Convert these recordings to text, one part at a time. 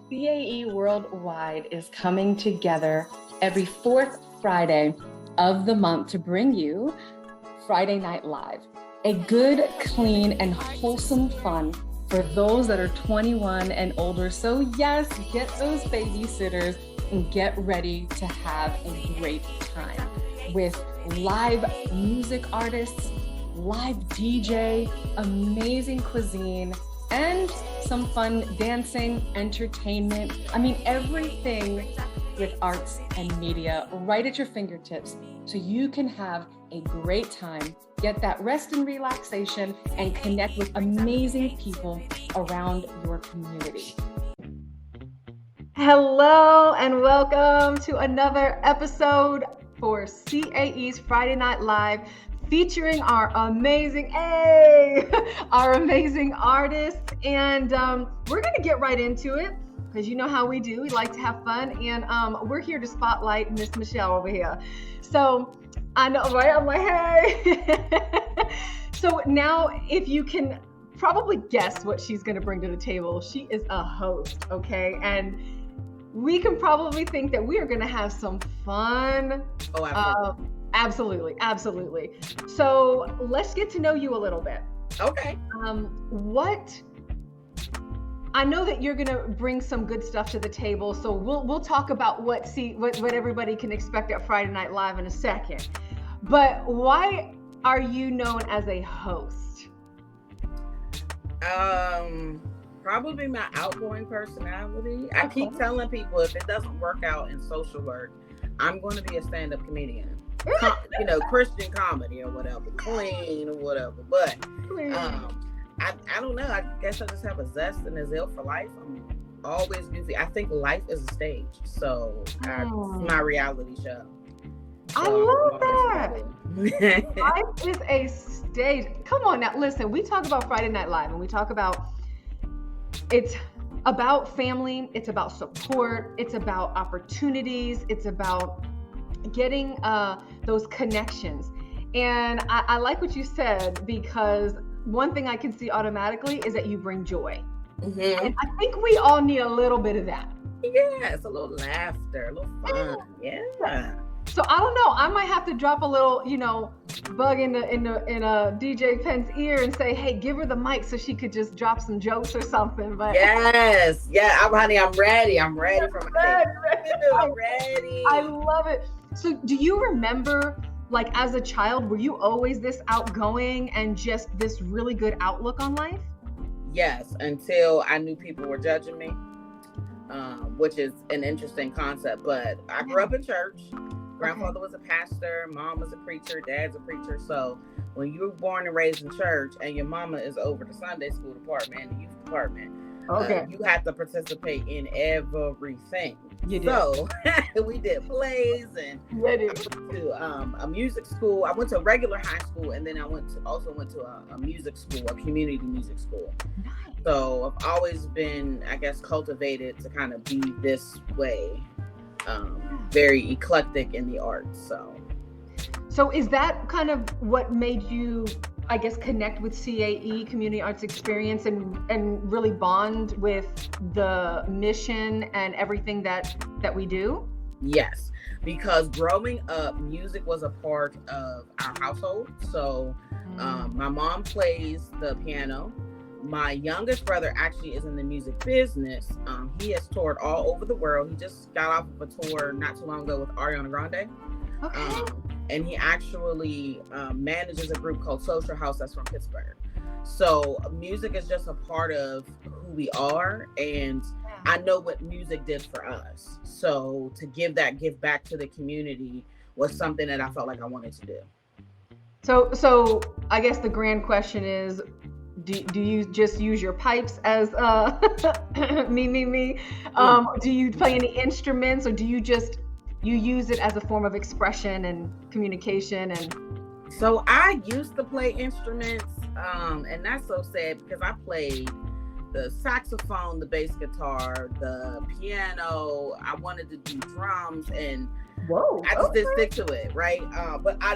CAE Worldwide is coming together every fourth Friday of the month to bring you Friday Night Live, a good, clean, and wholesome fun for those that are 21 and older. So yes, get those babysitters and get ready to have a great time with live music artists, live DJ, amazing cuisine, and some fun dancing, entertainment. I mean, everything with arts and media right at your fingertips so you can have a great time, get that rest and relaxation, and connect with amazing people around your community. Hello and welcome to another episode for CAE's Friday Night Live, featuring our amazing artists. And we're going to get right into it because you know how we do. We like to have fun. And we're here to spotlight Miss Michelle over here. So I know, right? I'm like, hey. So now if you can probably guess what she's going to bring to the table, she is a host, okay? And we can probably think that we are going to have some fun. Oh, absolutely. So let's get to know you a little bit. Okay. I know that you're going to bring some good stuff to the table. So we'll talk about what everybody can expect at Friday Night Live in a second. But why are you known as a host? Probably my outgoing personality. Okay. I keep telling people if it doesn't work out in social work, I'm going to be a stand-up comedian. Christian comedy or whatever, clean or whatever. But I don't know. I guess I just have a zest and a zeal for life. I'm always busy. I think life is a stage. So it's my reality show. So I love that. Life is a stage. Come on now. Listen, we talk about Friday Night Live and we talk about it's about family. It's about support. It's about opportunities. It's about getting those connections. And I like what you said, because one thing I can see automatically is that you bring joy. Mm-hmm. And I think we all need a little bit of that. Yes, a little laughter, a little fun. Yeah. So I don't know. I might have to drop a little, bug in a DJ Penn's ear and say, "Hey, give her the mic so she could just drop some jokes or something." But yes, honey, I'm ready. I'm ready for my day. I'm ready. I love it. So, do you remember, like as a child, were you always this outgoing and just this really good outlook on life? Yes, until I knew people were judging me, which is an interesting concept. But I grew up in church. Grandfather was a pastor, mom was a preacher, dad's a preacher. So when you were born and raised in church and your mama is over the Sunday school department and the youth department, you have to participate in everything. You did. So we did plays and I went to a music school. I went to a regular high school and then I also went to a music school, a community music school. Nice. So I've always been, I guess, cultivated to kind of be this way. Very eclectic in the arts. So is that kind of what made you, I guess, connect with CAE, Community Arts Experience, and really bond with the mission and everything that we do? Yes, because growing up, music was a part of our household. So my mom plays the piano. My youngest brother actually is in the music business. He has toured all over the world. He just got off of a tour not too long ago with Ariana Grande. Okay. And he actually manages a group called Social House that's from Pittsburgh. So music is just a part of who we are. And I know what music did for us. So to give back to the community was something that I felt like I wanted to do. So I guess the grand question is, do you just use your pipes as me? Do you play any instruments, or do you use it as a form of expression and communication? And so I used to play instruments, and that's so sad because I played the saxophone, the bass guitar, the piano. I wanted to do drums, and I just didn't stick to it, right? But I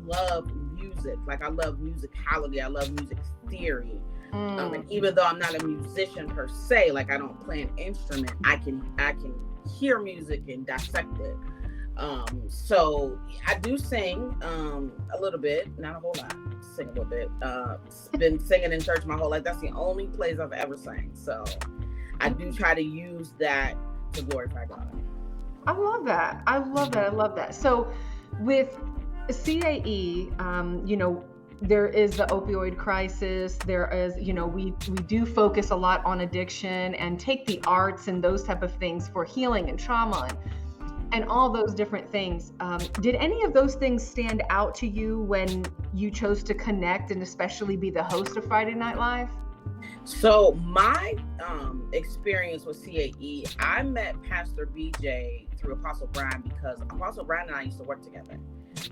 love music. Like I love musicality. I love music theory. And even though I'm not a musician per se, like I don't play an instrument, I can hear music and dissect it. So I do sing a little bit, not a whole lot. Sing a little bit. Been singing in church my whole life. That's the only place I've ever sang. So I do try to use that to glorify God. I love that. So with CAE, there is the opioid crisis. There is, we do focus a lot on addiction and take the arts and those type of things for healing and trauma and all those different things. Did any of those things stand out to you when you chose to connect and especially be the host of Friday Night Live? So my experience with CAE, I met Pastor BJ through Apostle Brian because Apostle Brian and I used to work together.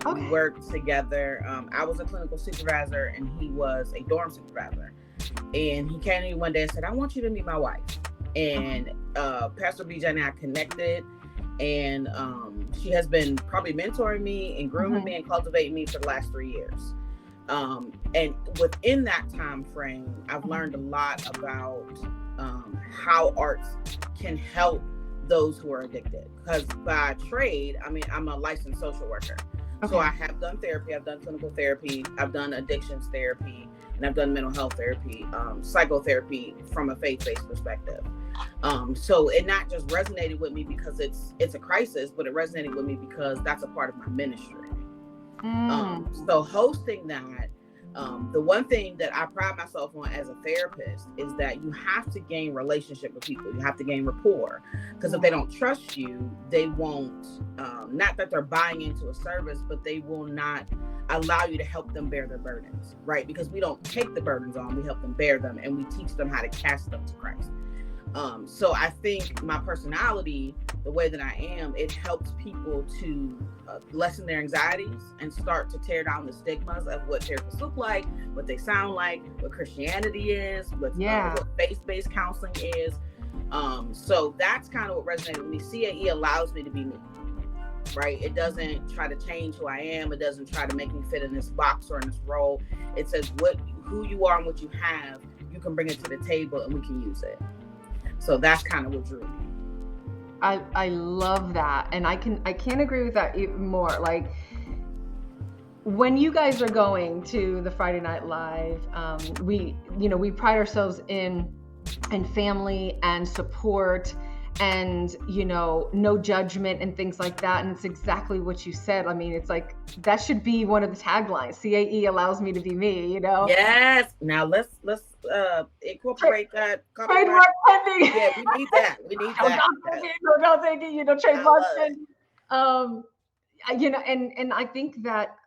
Okay. We worked together. I was a clinical supervisor and he was a dorm supervisor. And he came to me one day and said, I want you to meet my wife. And Pastor BJ and I connected. And she has been probably mentoring me and grooming me and cultivating me for the last 3 years. And within that time frame, I've learned a lot about how arts can help those who are addicted. Because by trade, I'm a licensed social worker. Okay. So I have done therapy, I've done clinical therapy, I've done addictions therapy, and I've done mental health therapy, psychotherapy from a faith-based perspective. So it not just resonated with me because it's a crisis, but it resonated with me because that's a part of my ministry. So hosting that, the one thing that I pride myself on as a therapist is that you have to gain relationship with people. You have to gain rapport, because if they don't trust you, they won't, not that they're buying into a service, but they will not allow you to help them bear their burdens, right? Because we don't take the burdens on, we help them bear them, and we teach them how to cast them to Christ. So I think my personality, the way that I am, it helps people to lessen their anxieties and start to tear down the stigmas of what therapists look like, what they sound like, what Christianity is, what faith-based counseling is. So that's kind of what resonated with me. CAE allows me to be me, right? It doesn't try to change who I am. It doesn't try to make me fit in this box or in this role. It says who you are and what you have, you can bring it to the table and we can use it. So that's kind of what drew me. I love that, and I can't agree with that even more. Like, when you guys are going to the Friday Night Live, we pride ourselves in family and support and no judgment and things like that. And it's exactly what you said. It's like that should be one of the taglines. CAE allows me to be me. Yes. Now let's incorporate that. Trademark pending. Yeah, we need that. No, thank you. Trademark pending. And I think that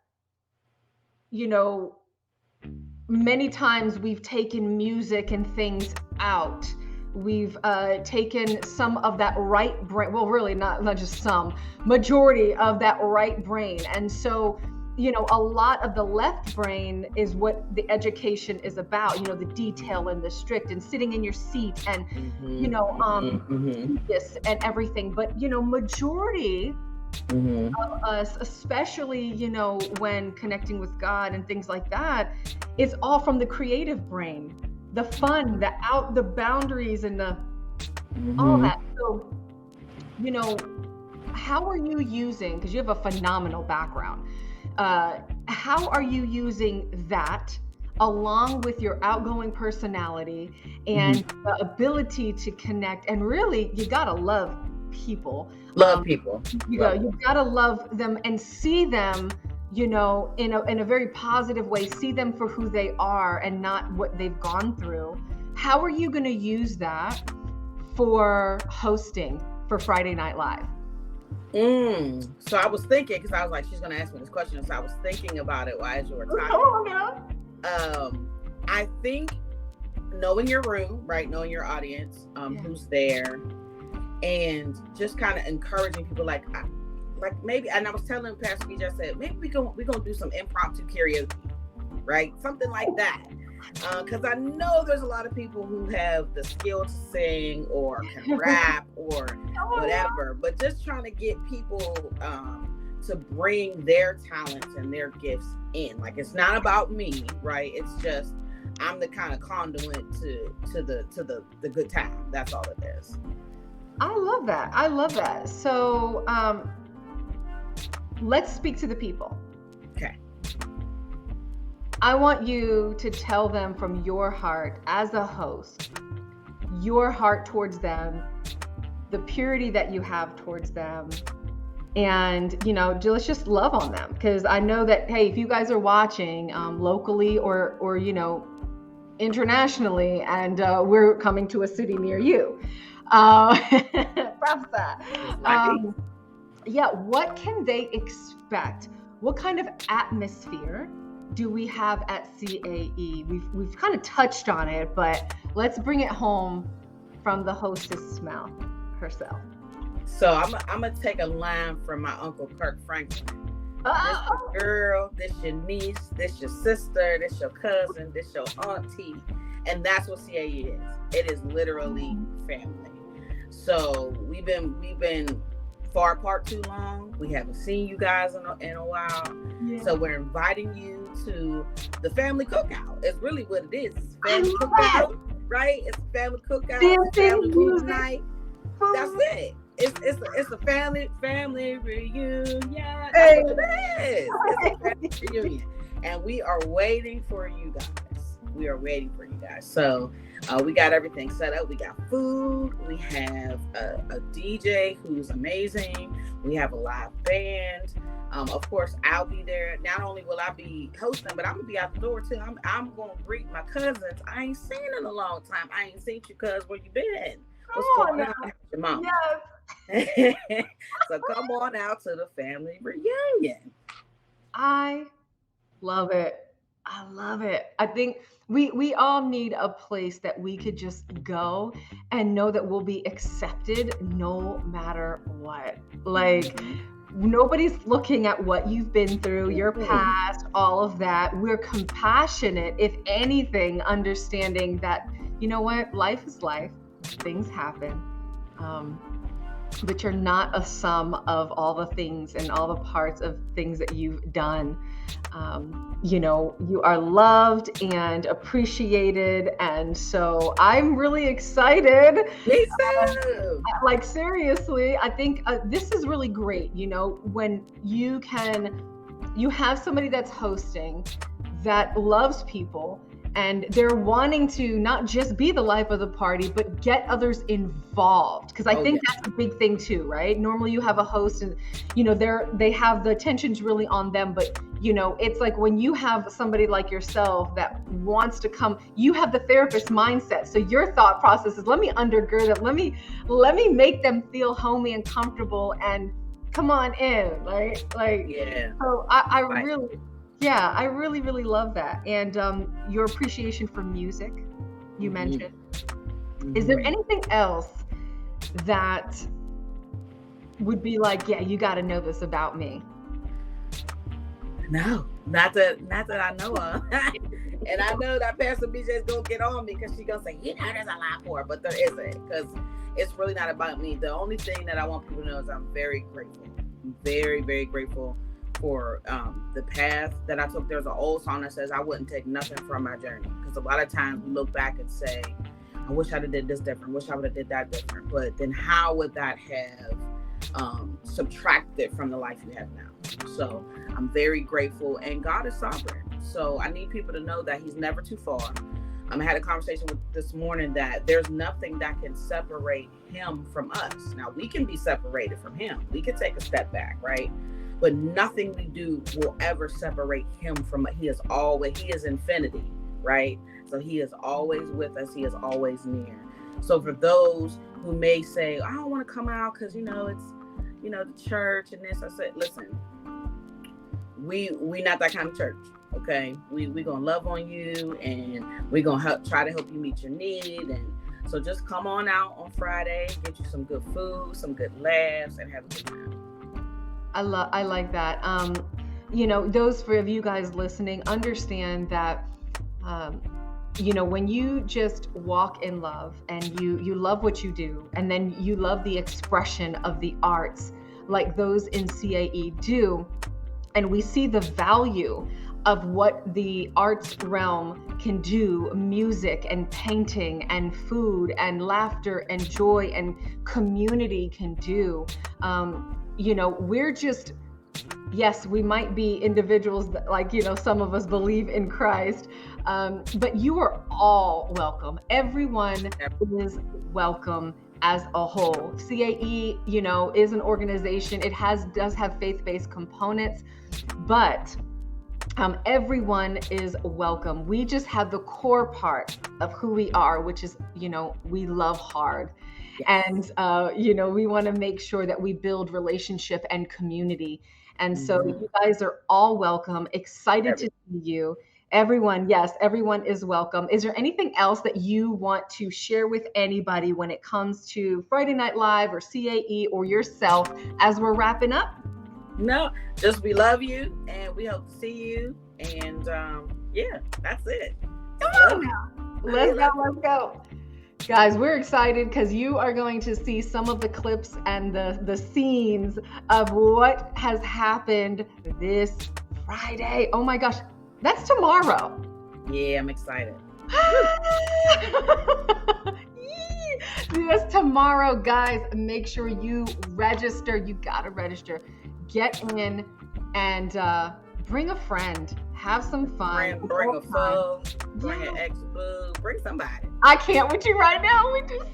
many times we've taken music and things out. We've taken some of that right brain, well, really not just some, majority of that right brain. And so, a lot of the left brain is what the education is about, the detail and the strict and sitting in your seat and, this and everything. But, majority of us, especially, when connecting with God and things like that, it's all from the creative brain. The fun, the boundaries and the all that. So, how are you using, because you have a phenomenal background, how are you using that along with your outgoing personality and the ability to connect? And really, you gotta love people. You gotta love them and see them in a very positive way, see them for who they are and not what they've gone through. How are you going to use that for hosting for Friday Night Live? So I was thinking, because I was like, she's going to ask me this question. So I was thinking about it while you were talking. I think knowing your room, right? Knowing your audience, who's there, and just kind of encouraging people like maybe, and I was telling Pastor BJ, I said, maybe we're gonna do some impromptu karaoke, right? Something like that. Because I know there's a lot of people who have the skill to sing or can rap or whatever, but just trying to get people to bring their talents and their gifts in. Like, it's not about me, right? It's just, I'm the kind of conduit to the good time. That's all it is. I love that. So let's speak to the people. Okay. I want you to tell them from your heart as a host, your heart towards them, the purity that you have towards them, and let's just love on them, because I know that, hey, if you guys are watching locally or internationally, and we're coming to a city near you, what can they expect? What kind of atmosphere do we have at CAE? We've kind of touched on it, but let's bring it home from the hostess mouth herself. So I'm gonna take a line from my Uncle Kirk Franklin. This your girl, this your niece, this your sister, this your cousin, this your auntie, and that's what CAE is. It is literally family. So we've been far apart too long. We haven't seen you guys in a while. Yeah. So we're inviting you to the family cookout. It's really what it is. It's family cookout, right? It's a family cookout. It's family movie night. That's it. It's a family reunion. Hey. That's what it is. It's a family reunion. And we are waiting for you guys. So we got everything set up. We got food. We have a DJ who's amazing. We have a live band. Of course, I'll be there. Not only will I be hosting, but I'm gonna be out the door too. I'm gonna greet my cousins. I ain't seen in a long time. I ain't seen you, cuz. Where you been? What's going on? Your mom. Yes. So come on out to the family reunion. I love it. I think we all need a place that we could just go and know that we'll be accepted no matter what. Like, nobody's looking at what you've been through, your past, all of that. We're compassionate, if anything, understanding that, you know what, life is life. Things happen. But you're not a sum of all the things and all the parts of things that you've done. You are loved and appreciated. And so I'm really excited. Me too. Like, seriously, I think this is really great. When you have somebody that's hosting that loves people, and they're wanting to not just be the life of the party, but get others involved. Because I think that's a big thing too, right? Normally you have a host and, they have the attention's really on them. But, it's like when you have somebody like yourself that wants to come, you have the therapist mindset. So your thought process is, let me undergird it. Let me make them feel homey and comfortable and come on in, right? So I really, really love that. And your appreciation for music, you mentioned. Is there anything else that would be like, yeah, you got to know this about me? No, not that I know of. And I know that Pastor BJ is going to get on me because she's going to say, there's a lot more, but there isn't, because it's really not about me. The only thing that I want people to know is I'm very grateful. I'm very, very grateful for the path that I took. There's an old song that says, I wouldn't take nothing from my journey. Because a lot of times we look back and say, I wish I'd have did this different. Wish I would have did that different. But then how would that have subtracted from the life you have now? So I'm very grateful, and God is sovereign. So I need people to know that he's never too far. I had a conversation this morning that there's nothing that can separate him from us. Now we can be separated from him. We can take a step back, right? But nothing we do will ever separate him from it. He is infinity, right? So he is always with us. He is always near. So for those who may say, I don't want to come out because, it's, the church and this, I said, listen, we not that kind of church, okay? We going to love on you, and we're going to try to help you meet your need. And so just come on out on Friday, get you some good food, some good laughs, and have a good time. I like that. Those of you guys listening, understand that, when you just walk in love and you love what you do, and then you love the expression of the arts like those in CAE do, and we see the value of what the arts realm can do, music and painting and food and laughter and joy and community can do. We're just, yes, we might be individuals that, like, some of us believe in Christ, but you are all welcome. Everyone is welcome as a whole. CAE, is an organization. It does have faith-based components, but everyone is welcome. We just have the core part of who we are, which is, we love hard. And, we want to make sure that we build relationship and community. And so you guys are all welcome. Excited to see you. Everyone, yes, everyone is welcome. Is there anything else that you want to share with anybody when it comes to Friday Night Live or CAE or yourself as we're wrapping up? No, just we love you and we hope to see you. And that's it. Come on now. Let's go. Guys, we're excited because you are going to see some of the clips and the scenes of what has happened this Friday. Oh my gosh, that's tomorrow. Yeah, I'm excited. That's tomorrow, guys. Make sure you register. You gotta register. Get in and bring a friend. Have some fun. Bring a phone. Bring an ex-boo. Bring somebody. I can't with you right now. We just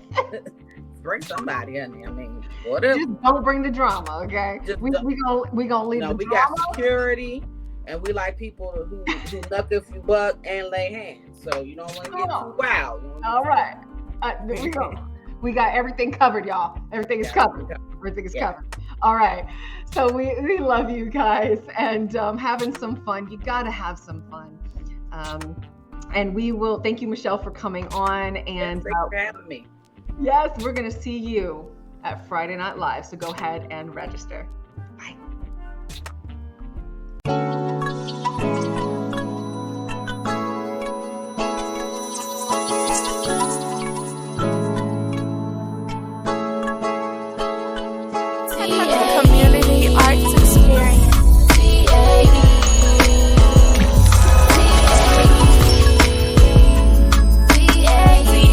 bring somebody, honey. I mean, whatever. Just don't bring the drama, okay? We gonna leave the we drama. got security, and we like people who knuck a few bucks and lay hands. So you don't want to get too wild. All right. There we go. We got everything covered, y'all. Everything is covered. Everything is covered. All right. So we love you guys and having some fun. You got to have some fun. And we will thank you, Michelle, for coming on. And thanks for having me. Yes, we're going to see you at Friday Night Live. So go ahead and register.